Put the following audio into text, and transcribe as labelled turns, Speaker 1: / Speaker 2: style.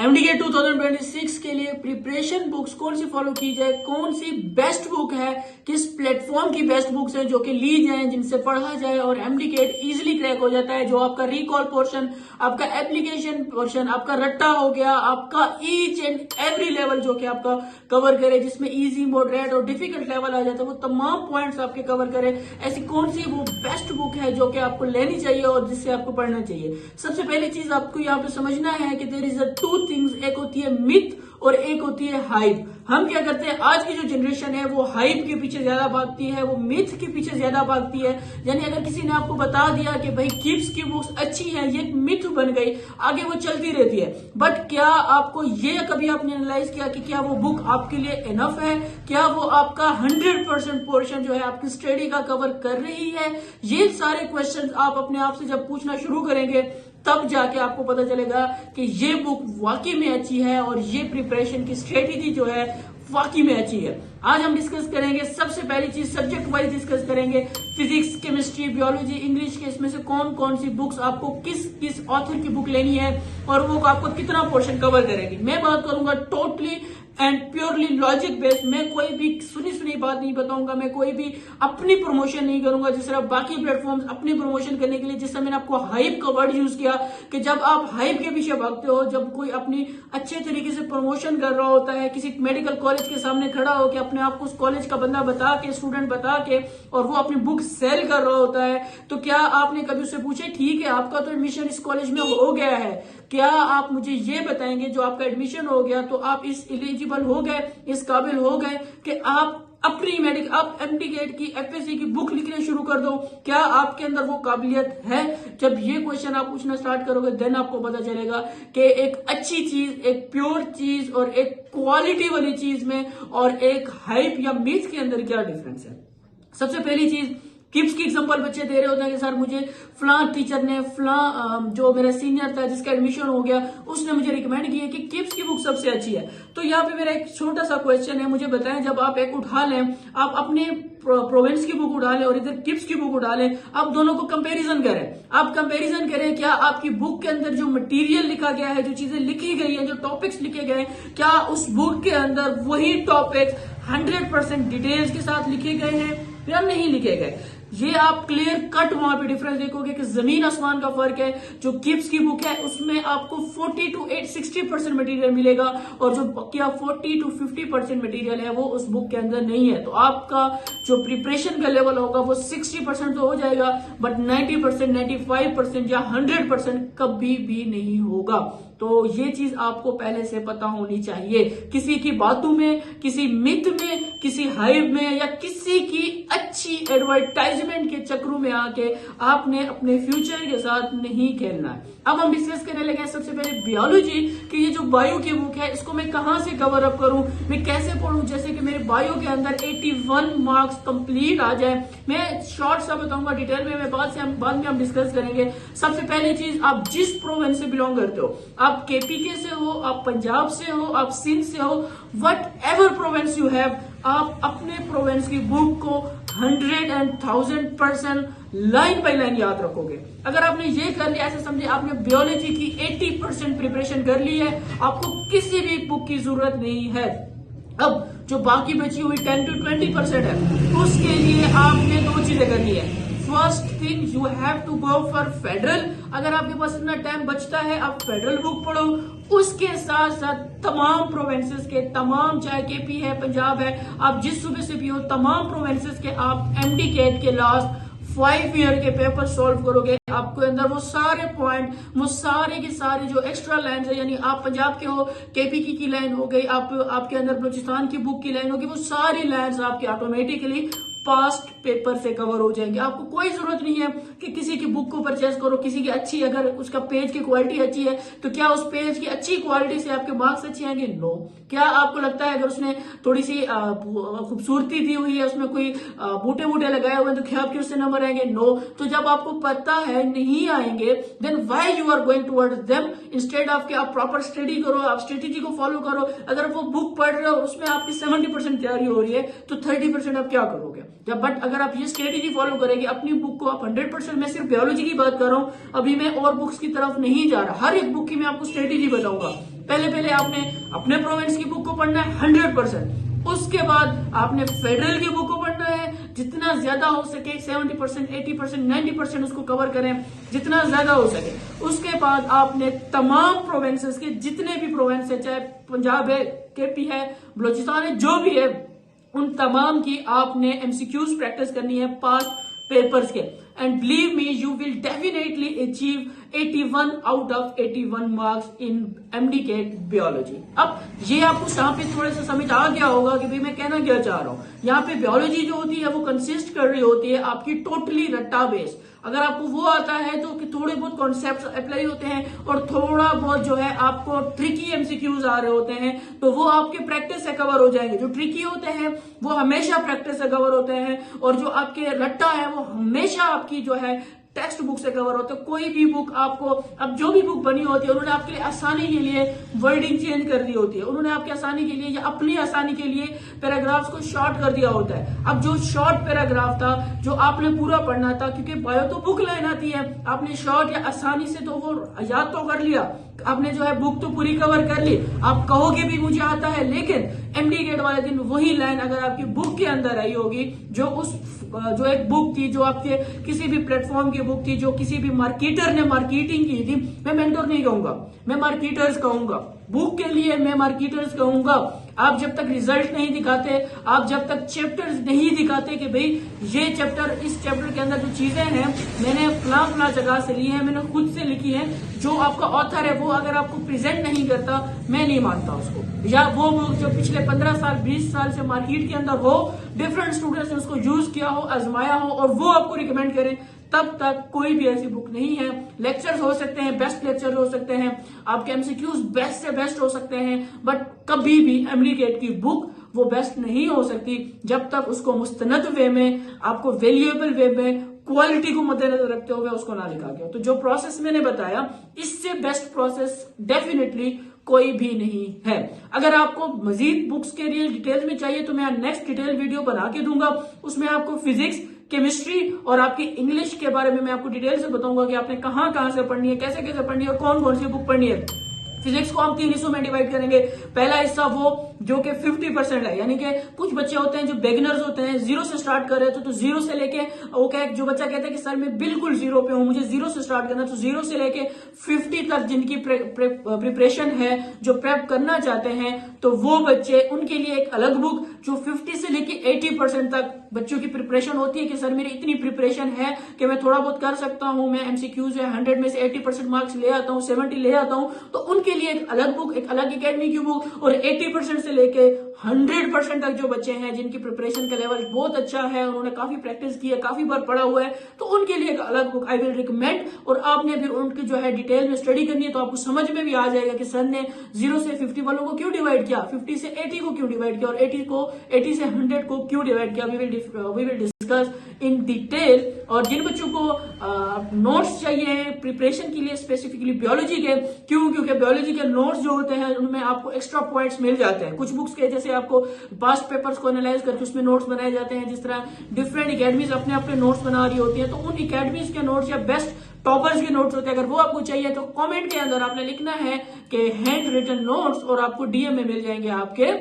Speaker 1: एमडीके 2026 के लिए preparation books कौन सी फॉलो की जाए, कौन सी बेस्ट बुक है, किस प्लेटफॉर्म की बेस्ट बुक्स हैं जो कि ली जाए, जिनसे पढ़ा जाए और एमडीके इजीली क्रैक हो जाता है। जो आपका रिकॉल पोर्शन, आपका एप्लीकेशन पोर्शन, आपका रट्टा हो गया, आपका ईच एंड एवरी लेवल जो कि आपका कवर करे, जिसमें इजी, मॉडरेट और डिफिकल्ट लेवल आ जाता है, वो तमाम पॉइंट्स आपके कवर करे। ऐसी कौन सी वो बेस्ट बुक है जो कि आपको लेनी चाहिए और जिससे आपको पढ़ना चाहिए। सबसे पहली चीज आपको यहाँ पे समझना है कि there is a two things, एक होती है मिथ और एक होती है हाइप। हम क्या करते हैं, आज की जो जनरेशन है वो हाइप के पीछे ज्यादा भागती है, वो मिथ के पीछे ज्यादा भागती है। यानी अगर किसी ने आपको बता दिया कि भाई किप्स की बुक्स अच्छी है, ये मिथ बन गई, आगे वो चलती रहती है। बट क्या आपको ये कभी आपने एनालाइज किया कि क्या वो बुक आपके लिए इनफ है, क्या वो आपका 100% पोर्शन जो है आपकी स्टडी का कवर कर रही है। ये सारे क्वेश्चंस आप अपने आप से जब पूछना शुरू करेंगे तब जाके आपको पता चलेगा कि ये बुक वाकई में अच्छी है और ये प्रिपरेशन की स्ट्रेटेजी जो है वाकई में अच्छी है। आज हम डिस्कस करेंगे सबसे पहली चीज, सब्जेक्ट वाइज डिस्कस करेंगे, फिजिक्स, केमिस्ट्री, बायोलॉजी, इंग्लिश के इसमें से कौन कौन सी बुक्स आपको किस किस ऑथर की बुक लेनी है और वो आपको कितना पोर्शन कवर करेगी। मैं बात करूंगा totally and purely logic based. मैं कोई भी सुनी सुनी बात नहीं बताऊंगा, मैं कोई भी अपनी प्रमोशन नहीं करूंगा जिस तरह बाकी प्लेटफॉर्म्स अपनी प्रमोशन करने के लिए, जिस तरह मैंने आपको हाइप का वर्ड यूज किया कि जब आप हाइप के पीछे भागते हो, जब कोई अपनी अच्छे तरीके से प्रमोशन कर रहा होता है, किसी मेडिकल कॉलेज के सामने खड़ा हो के अपने आप को उस कॉलेज का बंदा बता के, स्टूडेंट बता के, और वो अपनी बुक सेल कर रहा होता है, तो क्या आपने कभी उससे पूछे ठीक है आपका तो एडमिशन इस कॉलेज में हो गया है, क्या आप मुझे ये बताएंगे जो आपका एडमिशन हो गया तो आप इस एलिजिबल हो गए, इस काबिल हो गए कि आप अपनी मेडिकल, आप एमडीकेट की, एफएससी की बुक लिखने शुरू कर दो, क्या आपके अंदर वो काबिलियत है। जब ये क्वेश्चन आप पूछना स्टार्ट करोगे देन आपको पता चलेगा कि एक अच्छी चीज, एक प्योर चीज और एक क्वालिटी वाली चीज में और एक हाइप या मिथ के अंदर क्या डिफरेंस है। सबसे पहली चीज, किप्स की एग्जांपल बच्चे दे रहे होते हैं कि सर मुझे फलां टीचर ने, फलां जो मेरा सीनियर था जिसका एडमिशन हो गया उसने मुझे रिकमेंड किया कि किप्स की बुक सबसे अच्छी है। तो यहाँ पे मेरा एक छोटा सा क्वेश्चन है, मुझे बताएं जब आप एक उठा लें, आप अपने प्रोविंस की बुक उठा लें और इधर किप्स की बुक उठा लें, आप दोनों को कंपैरिजन करें। आप कंपैरिजन करें क्या आपकी बुक के अंदर जो मटेरियल लिखा गया है, जो चीजें लिखी गई है, जो टॉपिक्स लिखे गए हैं, क्या उस बुक के अंदर वही टॉपिक्स 100% डिटेल्स के साथ लिखे गए हैं या नहीं लिखे गए। ये आप क्लियर कट वहां पे डिफरेंस देखोगे कि जमीन आसमान का फर्क है। जो किप्स की बुक है उसमें आपको 40 to 60% मटेरियल मिलेगा और जो क्या 40 to 50% मटेरियल है वो उस बुक के अंदर नहीं है। तो आपका जो प्रिपरेशन का लेवल होगा वो 60% तो हो जाएगा, बट 90%, 95% या 100% कभी भी नहीं होगा। तो ये चीज आपको पहले से पता होनी चाहिए। किसी की बातों में, किसी मिथ में, किसी हाइप में या किसी की अच्छी एडवर्टाइजमेंट के चक्रों में आके आपने अपने फ्यूचर के साथ नहीं खेलना है। अब हम डिस्कस करने लगे सबसे पहले बायोलॉजी कि ये जो बायो की बुक है इसको मैं कहां से कवर अप करूं, मैं कैसे पढ़ूं, जैसे कि मेरे बायो के अंदर 81 मार्क्स कंप्लीट आ जाए। मैं शॉर्ट सा बताऊंगा, डिटेल में मैं बाद में हम डिस्कस करेंगे। सबसे पहली चीज, आप जिस प्रोविंस से बिलोंग करते हो, आप केपीके से हो, आप पंजाब से हो, आप सिंध से हो, what ever province you have, आप अपने प्रोविंस की बुक को 100 and 1000% लाइन बाय लाइन याद रखोगे। अगर आपने ये कर लिया, ऐसे समझे आपने बायोलॉजी की 80% प्रिपरेशन कर ली है, आपको किसी भी बुक की जरूरत नहीं है। अब जो बाकी बची हुई 10 to 20% है, उसके लिए आपने दो चीजें करनी है। First thing, you have to go for federal. अगर आपके पास इतना टाइम बचता है आप फेडरल बुक पढ़ो, उसके साथ साथ तमाम प्रोविंसेस के, तमाम, चाहे केपी है, पंजाब है, आप जिस सूबे से भी हो, तमाम प्रोविंसेस के आप एमडीकेट के लास्ट 5 ईयर के पेपर सॉल्व करोगे। आपको अंदर वो सारे पॉइंट, वो सारे के सारे जो एक्स्ट्रा लाइन है, यानी आप पंजाब के हो, केपीकी की लाइन हो गई, आपके अंदर बलूचिस्तान की बुक की लाइन होगी, वो सारी लाइन्स आपकी ऑटोमेटिकली पास्ट पेपर से कवर हो जाएंगे। आपको कोई जरूरत नहीं है कि किसी की बुक को परचेज करो, किसी की अच्छी, अगर उसका पेज की क्वालिटी अच्छी है तो क्या उस पेज की अच्छी क्वालिटी से आपके मार्क्स अच्छे आएंगे? नो। क्या आपको लगता है अगर उसने थोड़ी सी खूबसूरती दी हुई है, उसमें कोई बूटे बूटे लगाए हुए हैं, तो क्या आपके उससे नंबर आएंगे? नो। तो जब आपको पता है नहीं आएंगे, then why you are going towards them, instead of कि आप प्रॉपर स्टडी करो, आप स्ट्रेटेजी को फॉलो करो। अगर वो बुक पढ़ रहे हो उसमें आपकी 70% तैयारी हो रही है तो 30% आप क्या करोगे? बट अगर आप ये स्ट्रेटेजी फॉलो करेंगे अपनी बुक को आप 100%, मैं सिर्फ बायोलॉजी की बात कर रहा हूं, अभी मैं और बुक्स की तरफ नहीं जा रहा, हर एक बुक की मैं आपको स्ट्रेटेजी बताऊंगा। पहले आपने अपने प्रोविंस की बुक को पढ़ना है 100%, उसके बाद आपने फेडरल की बुक को पढ़ना है, जितना ज्यादा हो सके 70%, 80%, 90% उसको कवर करें जितना ज्यादा हो सके। उसके बाद आपने तमाम प्रोविंसेस के जितने भी प्रोविंस है, चाहे पंजाब है, केपी है, बलोचिस्तान है, जो भी है, उन तमाम की आपने एमसीक्यूज प्रैक्टिस करनी है पास्ट पेपर्स के। And believe me, you will definitely achieve 81 out of 81 marks in MDCAT biology. अब ये आपको यहाँ पे थोड़ा सा समझ आ गया होगा कि भाई मैं कहना क्या चाह रहा हूँ। यहाँ पे बायोलॉजी जो होती है वो कंसिस्ट कर रही होती है आपकी टोटली रट्टा बेस। अगर आपको वो आता है तो थोड़े बहुत कॉन्सेप्ट्स अप्लाई होते हैं और थोड़ा बहुत जो है आपको ट्रिकी एमसीक्यूज आ रहे होते हैं, तो वो आपके प्रैक्टिस से कवर हो जाएंगे। जो ट्रिकी होते हैं वो हमेशा प्रैक्टिस से कवर होते हैं, और जो आपके रट्टा है वो हमेशा आपकी जो है टेक्स्ट बुक से कवर होते हैं। कोई भी बुक आपको, अब जो भी बुक बनी होती है उन्होंने आपके लिए आसानी के लिए वर्डिंग चेंज कर दी होती है, उन्होंने आपकी आसानी के लिए या अपनी आसानी के लिए पैराग्राफ्स को शॉर्ट कर दिया होता है। अब जो शॉर्ट पैराग्राफ था जो आपने पूरा पढ़ना था, क्योंकि बायो तो बुक लाइन आती है, आपने शॉर्ट या आसानी से तो वो याद तो कर लिया, आपने जो है बुक तो पूरी कवर कर ली, आप कहोगे भी मुझे आता है, लेकिन एमडीकेट वाले दिन वही लाइन अगर आपकी बुक के अंदर आई होगी, जो एक बुक थी, जो आपके किसी भी प्लेटफॉर्म की बुक थी, जो किसी भी मार्केटर ने मार्केटिंग की थी, मैं मेंटोर नहीं कहूंगा, मैं मार्केटर्स कहूंगा, बुक के लिए मैं मार्केटर्स कहूंगा। आप जब तक रिजल्ट नहीं दिखाते, आप जब तक चैप्टर्स नहीं दिखाते कि भाई ये चैप्टर, इस चैप्टर के अंदर जो चीजें हैं मैंने फला जगह से ली है, मैंने खुद से लिखी है, जो आपका ऑथर है वो अगर आपको प्रेजेंट नहीं करता, मैं नहीं मानता उसको। या वो जो पिछले 15 साल 20 साल से मार्केट के अंदर हो, डिफरेंट स्टूडेंट्स ने उसको यूज किया हो, आजमाया हो, और वो आपको रिकमेंड करें, तब तक कोई भी ऐसी बुक नहीं है। लेक्चर्स हो सकते हैं, बेस्ट लेक्चर हो सकते हैं, आपके एमसीक्यूज बेस्ट से बेस्ट हो सकते हैं, बट कभी भी एमडीकेट की बुक वो बेस्ट नहीं हो सकती जब तक उसको मुस्तनद वे में, आपको वैल्यूएबल वे में, क्वालिटी को मद्देनजर रखते हुए उसको ना लिखा गया। तो जो प्रोसेस मैंने बताया, इससे बेस्ट प्रोसेस डेफिनेटली कोई भी नहीं है। अगर आपको मजीद बुक्स के लिए डिटेल में चाहिए तो मैं नेक्स्ट डिटेल वीडियो बना के दूंगा, उसमें आपको फिजिक्स, केमिस्ट्री और आपकी इंग्लिश के बारे में मैं आपको डिटेल से बताऊंगा कि आपने कहां से पढ़नी है, कैसे कैसे पढ़नी है और कौन कौन सी बुक पढ़नी है। फिजिक्स को हम 3 हिस्सों में डिवाइड करेंगे। पहला हिस्सा वो जो कि 50% है, यानी कि कुछ बच्चे होते हैं जो बिगिनर्स होते हैं, जीरो से स्टार्ट कर रहे हैं, तो जीरो से लेके वो क्या, जो बच्चा कहता है कि सर मैं बिल्कुल जीरो पे हूं, मुझे जीरो से स्टार्ट करना, तो जीरो से लेके 50 तक जिनकी प्रिपरेशन है, जो प्रेप करना चाहते हैं, तो वो बच्चे, उनके लिए एक अलग बुक, जो 50 से लेके 80% तक बच्चों की प्रिपरेशन होती है कि सर मेरी इतनी प्रिपरेशन है कि मैं थोड़ा बहुत कर सकता हूं, मैं एमसीक्यूज है 100 में से 80% मार्क्स ले आता हूं, 70 ले आता हूं, तो उनके लिए एक अलग बुक, एक अलग एकेडमी की बुक। और 80% से लेके 100% तक जो बच्चे हैं जिनकी प्रिपरेशन का लेवल बहुत अच्छा है, उन्होंने काफी प्रैक्टिस की है, काफी बार पढ़ा हुआ है, तो उनके लिए एक अलग बुक आई विल रिकमेंड। और आपने फिर उनकी जो है डिटेल में स्टडी करनी है, तो आपको समझ में भी आ जाएगा कि सर ने 0 से 50 वालों को क्यों डिवाइड किया, 50 से 80 को क्यों डिवाइड किया, और 80 से 100 को क्यों डिवाइड किया। We will discuss in detail. और जिन बच्चों को नोट्स चाहिए प्रिपरेशन के लिए, स्पेसिफिकली बायोलॉजी के, क्योंकि बायोलॉजी के नोट्स जो होते हैं उनमें आपको एक्स्ट्रा पॉइंट्स मिल जाते हैं। कुछ बुक्स के जैसे आपको पास्ट पेपर्स को एनालाइज करके उसमें नोट्स बनाए जाते हैं, जिस तरह डिफरेंट एकेडमीज अपने अपने नोट्स बना रही होती है, तो उन एकेडमीज के नोट्स या बेस्ट टॉपर्स के नोट्स होते हैं, अगर वो आपको चाहिए तो कमेंट के अंदर आपने लिखना है कि हैंड रिटन नोट्स, और आपको डीएम में मिल जाएंगे आपके